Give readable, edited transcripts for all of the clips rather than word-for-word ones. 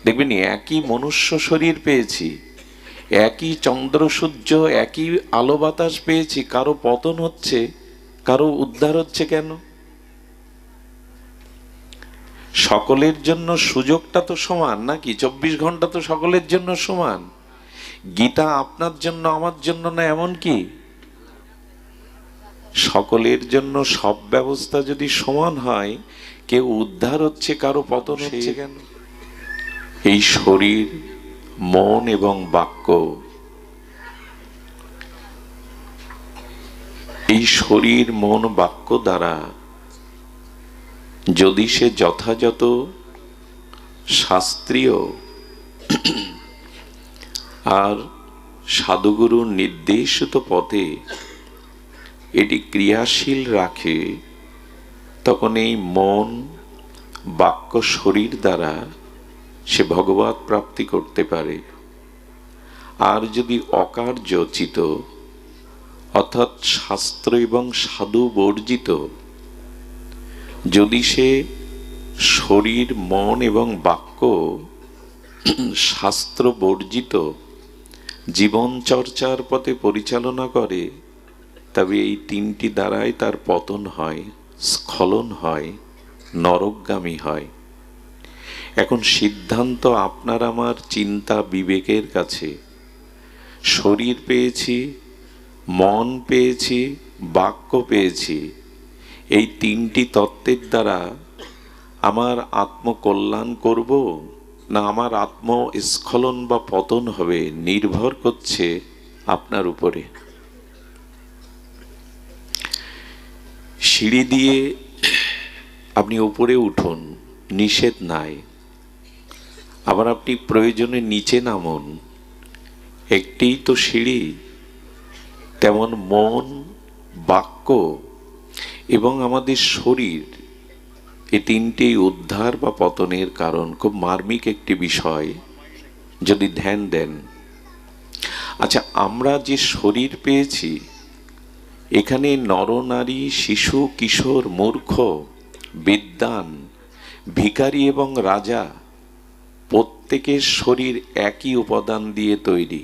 দেখবেন একই মনুষ্য শরীর পেয়েছি, একই চন্দ্র সূর্য, একই আলো বাতাস পেয়েছি, কারো পতন হচ্ছে, কারো উদ্ধার হচ্ছে কেন? সকলের জন্য সুযোগটা তো সমান নাকি? 24 ঘন্টা তো সকলের জন্য সমান। গীতা আপনার জন্য আমার জন্য না, এমন কি? সকলের জন্য সব ব্যবস্থা যদি সমান হয়, কেউ উদ্ধার হচ্ছে, কারো পতন হচ্ছে কেন? এই শরীর, মন এবং বাক্য, এই শরীর মন বাক্য দ্বারা যদি সে যথাযথ শাস্ত্রীয় আর সাধুগুরুর নির্দেশিত পথে এটি ক্রিয়াশীল রাখে, তখন এই মন বাক্য শরীর দ্বারা সে ভগবৎ প্রাপ্তি করতে পারে। আর যদি অকার্যচিত অর্থাৎ শাস্ত্র এবং সাধু বর্জিত, যদি সে শরীর মন এবং বাক্য শাস্ত্র বর্জিত জীবন চর্চার পথে পরিচালনা করে, তবে এই তিনটি দ্বারাই তার পতন হয়, স্খলন হয়, নরকগামী হয়। এখন সিদ্ধান্ত আপনার আমার চিন্তা বিবেকের কাছে। শরীর পেয়েছি, মন পেয়েছি, বাক্য পেয়েছি, এই তিনটি তত্ত্বের দ্বারা আমার আত্মকল্যাণ করব না আমার আত্মস্খলন বা পতন হবে, নির্ভর করছে আপনার উপরে। সিঁড়ি দিয়ে আপনি উপরে উঠুন, নিষেধ নাই। আবার আপনি প্রয়োজনে নিচে নামুন, একটি তো সিঁড়ি। তেমন মন, বাক্য এবং আমাদের শরীর, এই তিনটেই উদ্ধার বা পতনের কারণ। খুব মার্মিক একটি বিষয় যদি ধ্যান দেন। আচ্ছা, আমরা যে শরীর পেয়েছি, এখানে নরনারী, শিশু, কিশোর, মূর্খ, বিদ্বান, ভিখারি এবং রাজা, প্রত্যেকের শরীর একই উপাদান দিয়ে তৈরি।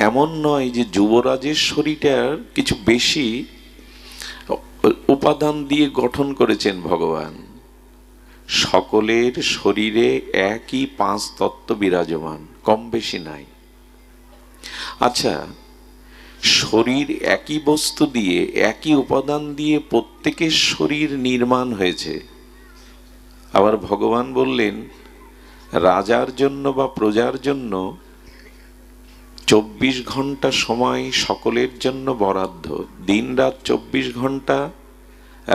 এমন নয় যে যুবরাজের শরীরটার কিছু বেশি উপাদান দিয়ে গঠন করেছেন ভগবান। সকলের শরীরে একই 5 তত্ত্ব বিরাজমান, কম বেশি নাই। আচ্ছা, শরীর একই বস্তু দিয়ে, একই উপাদান দিয়ে প্রত্যেকের শরীর নির্মাণ হয়েছে। আবার ভগবান বললেন, রাজার জন্য বা প্রজার জন্য 24 ঘন্টা সময় সকলের জন্য বরাদ্দ। দিন রাত 24 ঘন্টা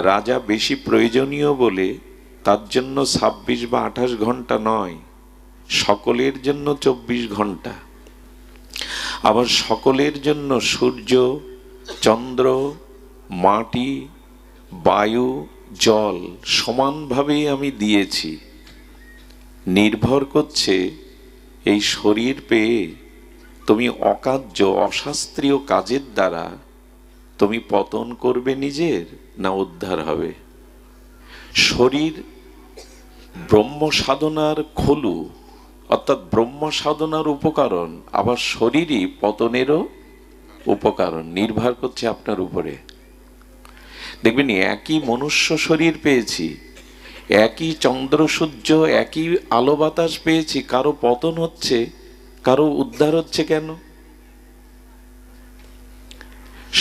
রাজা বেশি প্রয়োজনীয় বলে তার জন্য 26 বা 28 ঘন্টা নয়, সকলের জন্য 24 ঘন্টা। আবার সকলের জন্য সূর্য, চন্দ্র, মাটি, বায়ু, জল সমানভাবেই আমি দিয়েছি। নির্ভর করছে এই শরীর পেয়ে তুমি অকার্য অশাস্ত্রীয় কাজের দ্বারা তুমি পতন করবে নিজের, না উদ্ধার হবে। শরীর ব্রহ্ম সাধনার খলু, অর্থাৎ ব্রহ্ম সাধনার উপকরণ, আবার শরীরই পতনেরও উপকরণ। নির্ভর করছে আপনার উপরে। দেখবেন একই মনুষ্য শরীর পেয়েছি, একই চন্দ্র সূর্য, একই আলো বাতাস পেয়েছি, কারো পতন হচ্ছে, কারো উদ্ধার হচ্ছে কেন?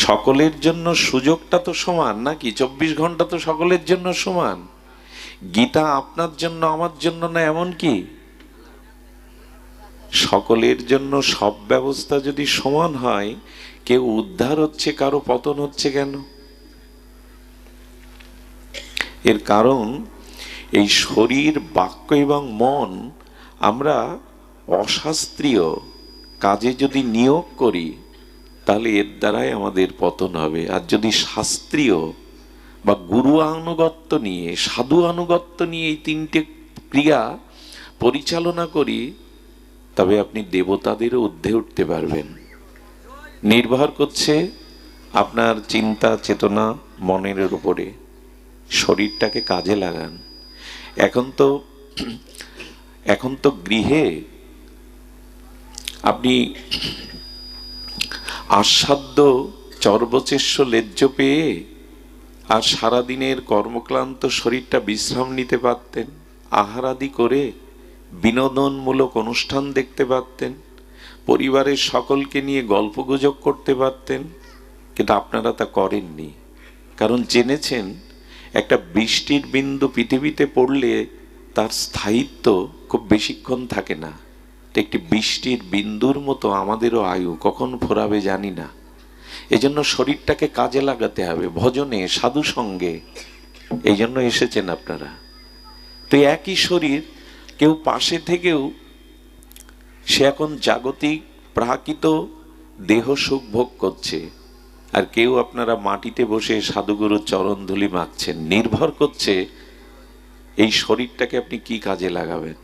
সকলের জন্য সুযোগটা তো সমান নাকি? 24 ঘন্টা তো সকলের জন্য সমান। গীতা আপনার জন্য আমার জন্য না, এমন কি? সকলের জন্য সব ব্যবস্থা যদি সমান হয়, কেউ উদ্ধার হচ্ছে, কারো পতন হচ্ছে কেন? এর কারণ এই শরীর, বাক্য এবং মন আমরা অশাস্ত্রীয় কাজে যদি নিয়োগ করি, তাহলে এর দ্বারাই আমাদের পতন হবে। আর যদি শাস্ত্রীয় বা গুরু আনুগত্য নিয়ে, সাধু আনুগত্য নিয়ে এই তিনটে ক্রিয়া পরিচালনা করি, তবে আপনি দেবতাদেরও ঊর্ধ্বে উঠতে পারবেন। নির্ভর করছে আপনার চিন্তা চেতনা মনের উপরে। শরীরটাকে কাজে লাগান। এখন তো এখন তো গৃহে আপনি আস্বাদ্য চর্বচেষ্য লেজ্জ পেয়ে আর সারাদিনের কর্মক্লান্ত শরীরটা বিশ্রাম নিতে পারতেন, আহারাদি করে বিনোদনমূলক অনুষ্ঠান দেখতে পারতেন, পরিবারের সকলকে নিয়ে গল্পগুজব করতে পারতেন, কিন্তু আপনারা তা করেননি। কারণ জেনেছেন একটা বৃষ্টির বিন্দু পৃথিবীতে পড়লে তার স্থায়িত্ব খুব বেশিক্ষণ থাকে না। একটি বৃষ্টির বিন্দুর মতো আমাদেরও আয়ু কখন ফোরাবে জানি না। এজন্য শরীরটাকে কাজে লাগাতে হবে, ভজনে, সাধু সঙ্গে। এই জন্য এসেছেন আপনারা। তো একই শরীর, কেউ পাশে থেকেও সে এখন জাগতিক প্রাকৃত দেহ সুখ ভোগ করছে, আর কেউ আপনারা মাটিতে বসে সাধুগুরুর চরণ ধুলি মাখছেন। নির্ভর করছে এই শরীরটাকে আপনি কি কাজে লাগাবেন।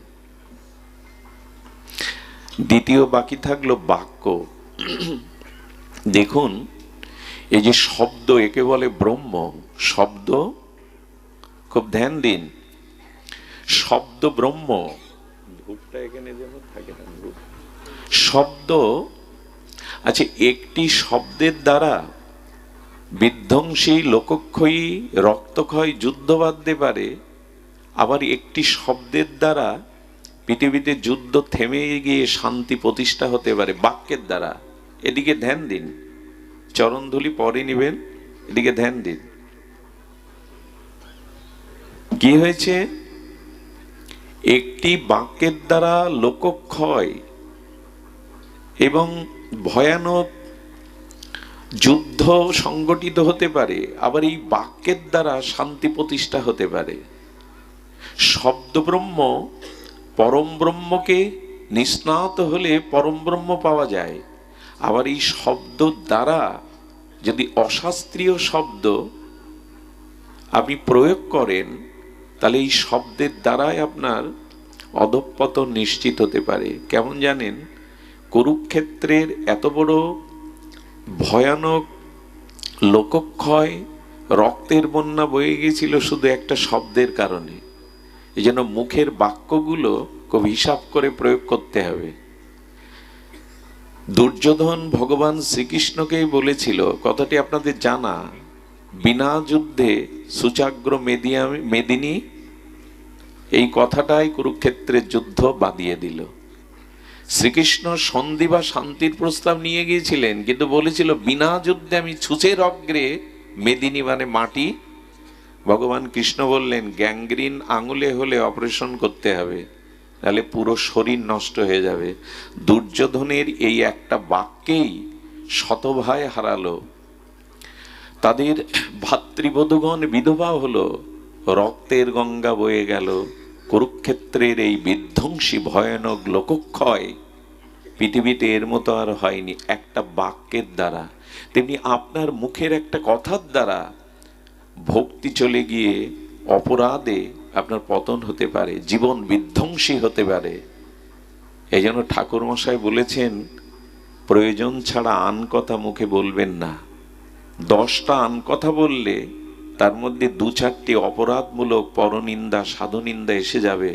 দ্বিতীয় বাকি থাকলো বাক্য। দেখুন, এই যে শব্দ, একে বলে ব্রহ্ম। শব্দ, খুব ধ্যান দিন, শব্দ ব্রহ্ম। এখানে যেন থাকে না শব্দ। আচ্ছা, একটি শব্দের দ্বারা বিধ্বংসী, লোকক্ষয়ী, রক্তক্ষয়, যুদ্ধ বাঁধতে পারে, আবার একটি শব্দের দ্বারা পৃথিবীতে যুদ্ধ থেমে গিয়ে শান্তি প্রতিষ্ঠা হতে পারে, বাক্যের দ্বারা। এদিকে ধ্যান দিন, চরণধুলি পরে নিবেন, এদিকে ধ্যান দিন। কি হয়েছে? একটি বাক্যের দ্বারা লোকক্ষয় এবং ভয়ানক যুদ্ধ সংগঠিত হতে পারে, আবার এই বাক্যের দ্বারা শান্তি প্রতিষ্ঠা হতে পারে। শব্দ ব্রহ্ম, পরম ব্রহ্মকে নিষ্ণাত হলে পরম ব্রহ্ম পাওয়া যায়। আবার এই শব্দ দ্বারা যদি অশাস্ত্রীয় শব্দ আপনি প্রয়োগ করেন, তাহলে এই শব্দের দ্বারাই আপনার অধঃপতন নিশ্চিত হতে পারে। কেমন জানেন? কুরুক্ষেত্রের এত বড় ভয়ানক লোকক্ষয়, রক্তের বন্যা বয়ে গিয়েছিল শুধু একটা শব্দের কারণে। এই জন্য মুখের বাক্যগুলো খুব হিসাব করে প্রয়োগ করতে হবে। দুর্যোধন ভগবান শ্রীকৃষ্ণকেই বলেছিল, কথাটি আপনাদের জানা, বিনা যুদ্ধে সুচাগ্র মেদিনী। এই কথাটাই কুরুক্ষেত্রের যুদ্ধ বাঁধিয়ে দিল। শ্রীকৃষ্ণ সন্ধি বা শান্তির প্রস্তাব নিয়ে গিয়েছিলেন, কিন্তু বলেছিল বিনা যুদ্ধে আমি ছুঁচের অগ্রে, মেদিনী মানে মাটি। ভগবান কৃষ্ণ বললেন, গ্যাংগ্রিন আঙুলে হলে অপারেশন করতে হবে, তাহলে পুরো শরীর নষ্ট হয়ে যাবে। দুর্যোধনের এই একটা বাক্যেই শতভাই হারালো, তাদের ভাতৃবধূগণ বিধবা হলো, রক্তের গঙ্গা বয়ে গেল। কুরুক্ষেত্রের এই বিধ্বংসী ভয়ানক লোকক্ষয় পৃথিবীতে এর মতো আর হয়নি, একটা বাক্যের দ্বারা। তেমনি আপনার মুখের একটা কথার দ্বারা ভক্তি চলে গিয়ে অপরাধে আপনার পতন হতে পারে, জীবন বিধ্বংসী হতে পারে। এই জন্য ঠাকুর মশাই বলেছেন, প্রয়োজন ছাড়া আন কথা মুখে বলবেন না। 10টা আন কথা বললে তার মধ্যে 2-4টি অপরাধমূলক পরনিন্দা, সাধুনিন্দা এসে যাবে,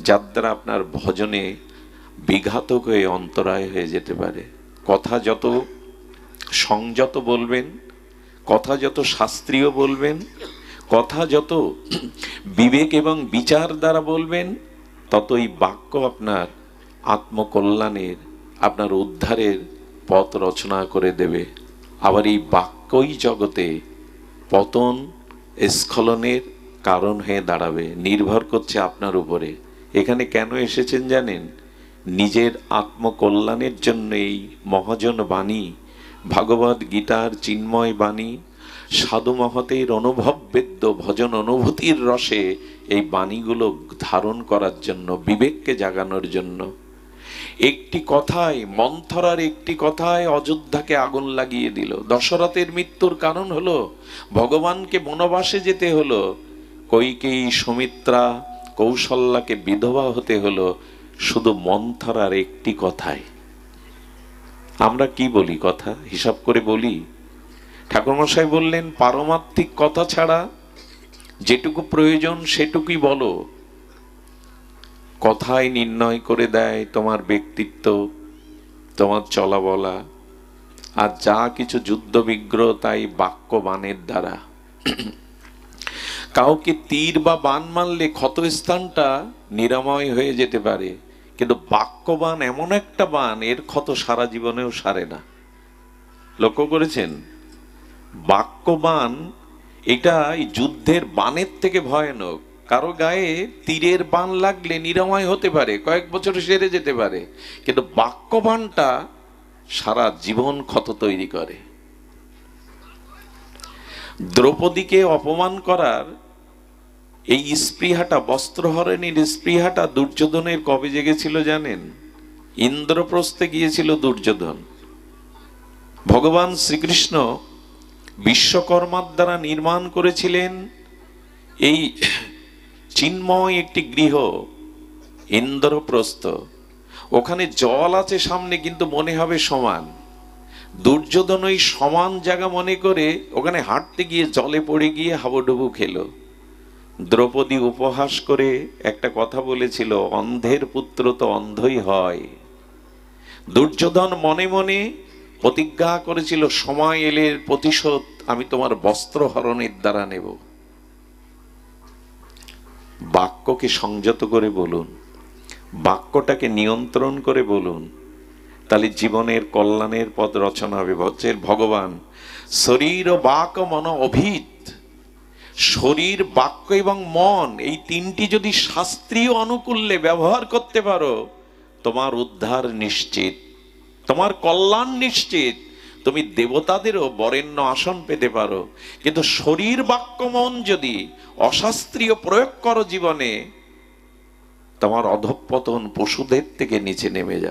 যার দ্বারা আপনার ভজনে বিঘাতক হয়ে অন্তরায় হয়ে যেতে পারে। কথা যত সংযত বলবেন, কথা যত শাস্ত্রীয় বলবেন, কথা যত বিবেক এবং বিচার দ্বারা বলবেন, ততই বাক্য আপনার আত্মকল্যাণের, আপনার উদ্ধারের পথ রচনা করে দেবে। আবার এই বাক্যই জগতে পতন, স্খলনের কারণ হয়ে দাঁড়াবে। নির্ভর করছে আপনার উপরে। এখানে কেন এসেছেন জানেন? নিজের আত্মকল্যাণের জন্য এই মহাজন বাণী, ভাগবত গীতার চিন্ময় বাণী, সাধু মহতের অনুভব বেদ্য ভজন অনুভূতির রসে এই বাণীগুলো ধারণ করার জন্য, বিবেককে জাগানোর জন্য। একটি কথায়, মন্থরার একটি কথায় অযোধ্যাকে আগুন লাগিয়ে দিল। দশরথের মৃত্যুর কারণ হলো ভগবানকে বনবাসে যেতে হলো, কৈকেয়ী, সুমিত্রা, কৌশল্যাকে বিধবা হতে হলো শুধু মন্থরার একটি কথায়। আমরা কি বলি? কথা হিসাব করে বলি? ঠাকুরমশাই বললেন, পারমার্থিক কথা ছাড়া যেটুকু প্রয়োজন সেটুকুই বলো। কথাই নির্ণয় করে দেয় তোমার ব্যক্তিত্ব, তোমার চলা বলা, আর যা কিছু যুদ্ধ বিগ্রহ তাই বাক্য বাণের দ্বারা। কাউকে তীর বা বাণ মারলে ক্ষতস্থানটা নিরাময় হয়ে যেতে পারে, কিন্তু বাক্যবাণ এমন একটা বাণ, এর ক্ষত সারা জীবনেও সারে না। লক্ষ্য করেছেন? বাক্যবাণ এটা এই যুদ্ধের বাণের থেকে ভয়ানক। কারো গায়ে তীরের বাণ লাগলে নিরাময় হতে পারে, কয়েক বছর সেরে যেতে পারে, কিন্তু বাক্যবাণটা সারা জীবন ক্ষত তৈরি করে। দ্রৌপদীকে অপমান করার এই স্পৃহাটা, বস্ত্রহরণের স্পৃহাটা দুর্যোধনের কবে জেগেছিল জানেন? ইন্দ্রপ্রস্থে গিয়েছিল দুর্যোধন। ভগবান শ্রীকৃষ্ণ বিশ্বকর্মার দ্বারা নির্মাণ করেছিলেন এই চিন্ময় একটি গৃহ, ইন্দ্রপ্রস্থ। ওখানে জল আছে সামনে, কিন্তু মনে হবে সমান। দুর্যোধন ওই সমান জায়গা মনে করে ওখানে হাঁটতে গিয়ে জলে পড়ে গিয়ে হাবুডুবু খেলো। দ্রৌপদী উপহাস করে একটা কথা বলেছিল, অন্ধের পুত্র তো অন্ধই হয়। দুর্যোধন মনে মনে প্রতিজ্ঞা করেছিল, সময় এলে প্রতিশোধ আমি তোমার বস্ত্রহরণের দ্বারা নেব। বাক্যকে সংযত করে বলুন, বাক্যটাকে নিয়ন্ত্রণ করে বলুন, তাহলে জীবনের কল্যাণের পথ রচনা হবে। বলছেন ভগবান, শরীর ও বাক মন অভিত। শরীর, বাক্য এবং মন, এই তিনটি যদি শাস্ত্রীয় অনুকূল্যে ব্যবহার করতে পারো, তোমার উদ্ধার নিশ্চিত, তোমার কল্যাণ নিশ্চিত। তুমি দেবতাদেরও বরেণ্য আসন পেতে পারো। কিন্তু শরীর, বাক্য, মন যদি অশাস্ত্রীয় প্রয়োগ করো জীবনে, তোমার অধঃপতন পশুদের থেকে নিচে নেমে যাবে।